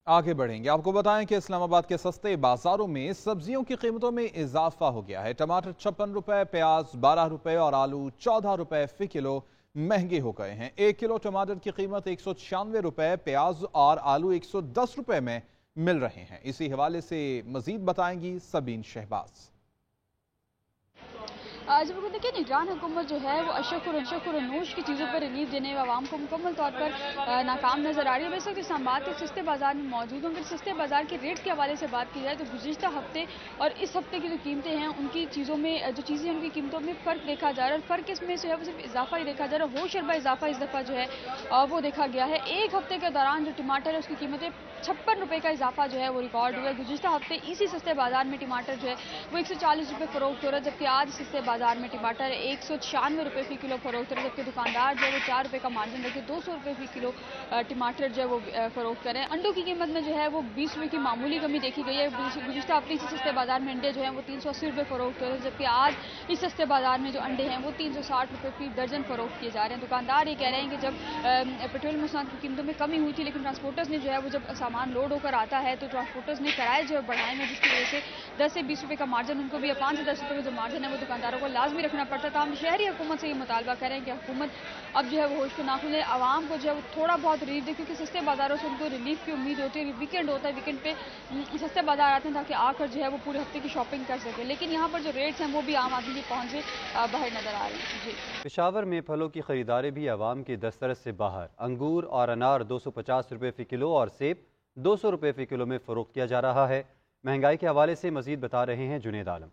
आगे बढ़ेंगे। आपको बताएं कि इस्लामाबाद के सस्ते बाजारों में सब्जियों की कीमतों में इजाफा हो गया है। टमाटर 56 रुपए, प्याज 12 रुपए और आलू 14 रुपए फी किलो महंगे हो गए हैं। 1 किलो टमाटर की कीमत 196 रुपए, प्याज और आलू 110 रुपए में मिल रहे हैं। इसी हवाले से मजीद बताएंगी सबीन शहबाज। जब वो देखिए निगरान हुकूमत जो है वो अशकुर की चीज़ों पर रिलीफ देने में आवाम को मुकम्मल तौर पर नाकाम नजर आ रही है। वैसे इस्लामाबाद के सस्ते बाजार में मौजूद हूँ। अगर सस्ते बाजार के रेट के हवाले से बात की जाए तो गुज़िश्ता हफ्ते और इस हफ्ते की जो कीमतें हैं उनकी चीज़ों में जो चीज़ें उनकी कीमतों में फ़र्क देखा जा रहा है। और फ़र्क इसमें जो है वो सिर्फ इजाफा ही देखा जा रहा है। होशरबा इजाफा इस दफ़ा जो है वो देखा गया है। एक हफ्ते के दौरान जो टमाटर है उसकी कीमतें 56 रुपये का इजाफा जो है वो रिकॉर्ड हुआ है। गुज़िश्ता हफ्ते इसी सस्ते बाजार में टमाटर जो है वो 140 रुपये फरोख्त हो रहा है, जबकि आज सस्ते बाजार में टमाटर 196 रुपये फी किलो फरोख्त हो रहा है। जबकि दुकानदार जो है वो 4 रुपये का मार्जिन रखे 200 रुपये फी किलो टमाटर जो है वो फरोख्त करें। अंडों की कीमत में जो है वो 20 रुपये की मामूली कमी देखी गई है। गुज़िश्ता हफ्ते इसी सस्ते बाजार में अंडे जो है वो 380 रुपये फरोख्त हो रहे हैं, जबकि आज इस सस्ते बाजार में जो अंडे हैं वो 360 रुपये फी दर्जन फरोख्त किए जा रहे हैं। दुकानदार ये कह रहे हैं कि जब पेट्रोल मसाल की कीमतों में कमी हुई थी, लेकिन ट्रांसपोर्टर्स ने जो है वो जब सामान लोड होकर आता है तो ट्रांसपोर्टर्स ने किराए जो है बढ़ाए हैं, जिसकी वजह से 10 से 20 रुपये का मार्जिन उनको भी 5 से 10 रुपये का जो मार्जिन है वो दुकानदारों को लाजमी रखना पड़ता था। हम शहरी हुकूमत से ये मुतालबा कर रहे हैं कि हुकूमत अब जो है वो होश को नाखुन ले, आवाम को जो है वो थोड़ा बहुत रिलीफ दे, क्योंकि सस्ते बाजारों से उनको रिलीफ की उम्मीद होती है। वीकेंड होता है, वीकेंड पे सस्ते बाजार आते हैं ताकि आकर जो है वो पूरे हफ्ते की शॉपिंग कर सके, लेकिन यहाँ पर जो रेट्स हैं वो भी आम आदमी की पहुँच से बाहर नजर आ रहे हैं। जी, पेशावर में फलों की खरीदारी भी आवाम की दस्तरस से बाहर। अंगूर और अनार 250 रुपये फ़ी किलो और सेब 200 रुपये फ़ी किलो में फ़रोख्त किया जा रहा है। महंगाई के हवाले से मज़ीद बता रहे हैं जुनेद आलम।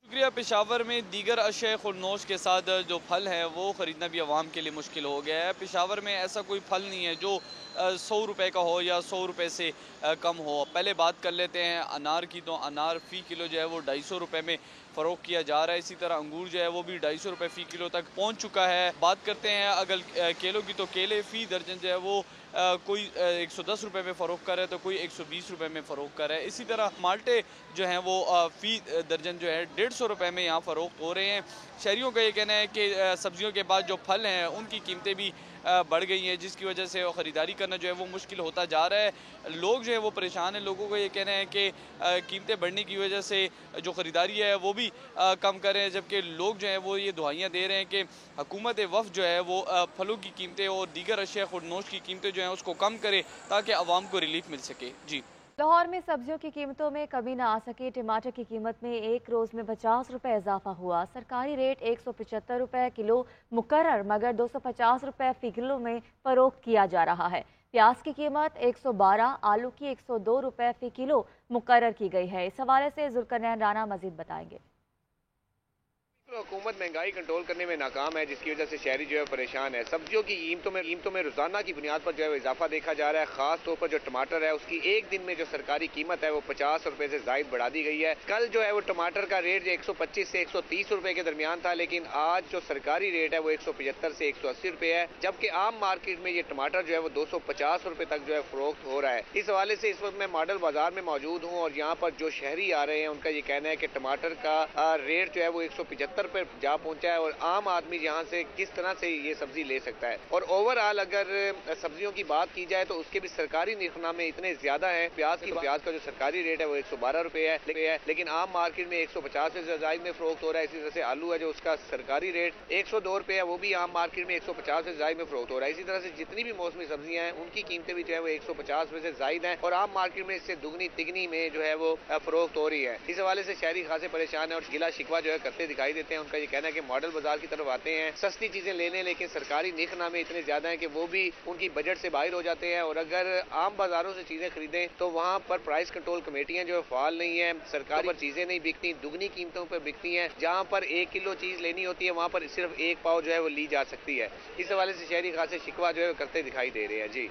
शुक्रिया। पेशावर में दीगर अशय खुरनोश के साथ जो फल हैं वो ख़रीदना भी आवाम के लिए मुश्किल हो गया है। पेशावर में ऐसा कोई फल नहीं है जो 100 रुपये का हो या 100 रुपये से कम हो। पहले बात कर लेते हैं अनार की, तो अनार फ़ी किलो जो है वो 250 रुपये में फ़रोख्त किया जा रहा है। इसी तरह अंगूर जो है वो भी 250 रुपये फ़ी किलो तक पहुंच चुका है। बात करते हैं अगर केलों की, तो केले फ़ी दर्जन जो है वो कोई 110 रुपये में फ़रोख्त कर रहा है तो कोई 120 रुपये में फ़रोख्त कर रहा है। इसी तरह माल्टे जो हैं वो फ़ी दर्जन जो है 150 रुपये में यहाँ फ़रोख्त हो रहे हैं। शहरियों का ये कहना है कि सब्जियों के बाद जो फल हैं उनकी कीमतें भी बढ़ गई हैं, जिसकी वजह से ख़रीदारी करना जो है वो मुश्किल होता जा रहा है। लोग जो है वो परेशान हैं। लोगों का ये कहना है कि कीमतें बढ़ने की वजह से जो ख़रीदारी है वो भी कम करें, जबकि लोग जो हैं वो ये दुआइयाँ दे रहे हैं कि हुकूमत वफ़ जो है वो फलों की कीमतें और दीगर अशिया खुरनोश की कीमतें जो हैं उसको कम करे ताकि आवाम को रिलीफ मिल सके। जी, लाहौर में सब्जियों की कीमतों में कमी न आ सकी। टमाटर की कीमत में एक रोज़ में 50 रुपये इजाफा हुआ। सरकारी रेट 175 रुपये किलो मुकर्रर, मगर 250 रुपये फ़ी किलो में फ़रोख्त किया जा रहा है। प्याज की कीमत 112, आलू की 102 रुपये फ़ी किलो मुकर्रर की गई है। इस हवाले से जुल्करनैन राना मजीद बताएंगे। हुकूमत महंगाई कंट्रोल करने में नाकाम है, जिसकी वजह से शहरी जो है परेशान है। सब्जियों की कीमतों में रोजाना की बुनियाद पर जो है इजाफा देखा जा रहा है। खास तौर पर जो टमाटर है उसकी एक दिन में जो सरकारी कीमत है वो 50 रुपए से जायद बढ़ा दी गई है। कल जो है वो टमाटर का रेट 125 से 130 रुपए के दरमियान था, लेकिन आज जो सरकारी रेट है वो 175 से 180 रुपए है, जबकि आम मार्केट में ये टमाटर जो है वो 250 रुपए तक जो है फरोख्त हो रहा है। इस हवाले से इस वक्त मैं मॉडल बाजार में मौजूद हूँ और यहाँ पर जो शहरी आ रहे हैं उनका ये कहना है कि टमाटर का रेट जो है वो 175 पे जा पहुंचा है और आम आदमी यहाँ से किस तरह से ये सब्जी ले सकता है। और ओवरऑल अगर सब्जियों की बात की जाए तो उसके भी सरकारी निरखनामे इतने ज्यादा है। प्याज का जो सरकारी रेट है वो 112 रुपए है, लेकिन आम मार्केट में 150 से ज्यादा में फरोख्त हो रहा है। इसी तरह से आलू है जो उसका सरकारी रेट 102 रुपए है, वो भी आम मार्केट में 150 से ज्यादा में फरोख्त हो रहा है। इसी तरह से जितनी भी मौसमी सब्जियां हैं उनकी कीमतें भी जो है वो 150 रुपए से ज्यादा है और आम मार्केट में इससे दुगनी तिगनी में जो है वो फरोख्त हो रही है। इस हवाले से शहरी खासे परेशान है और गिला शिकवा जो है करते दिखाई देते हैं। उनका ये कहना है कि मॉडल बाजार की तरफ आते हैं सस्ती चीजें लेने, लेकिन सरकारी निखनामे इतने ज्यादा हैं कि वो भी उनकी बजट से बाहर हो जाते हैं। और अगर आम बाजारों से चीजें खरीदें तो वहां पर प्राइस कंट्रोल कमेटियां जो है फाल नहीं है, सरकारी पर चीजें नहीं बिकती, दुगनी कीमतों पर बिकती हैं। जहां पर 1 किलो चीज लेनी होती है वहां पर सिर्फ 1 पाव जो है वो ली जा सकती है। इस हवाले से शहरी खासे शिकवा जो है करते दिखाई दे रहे हैं। जी।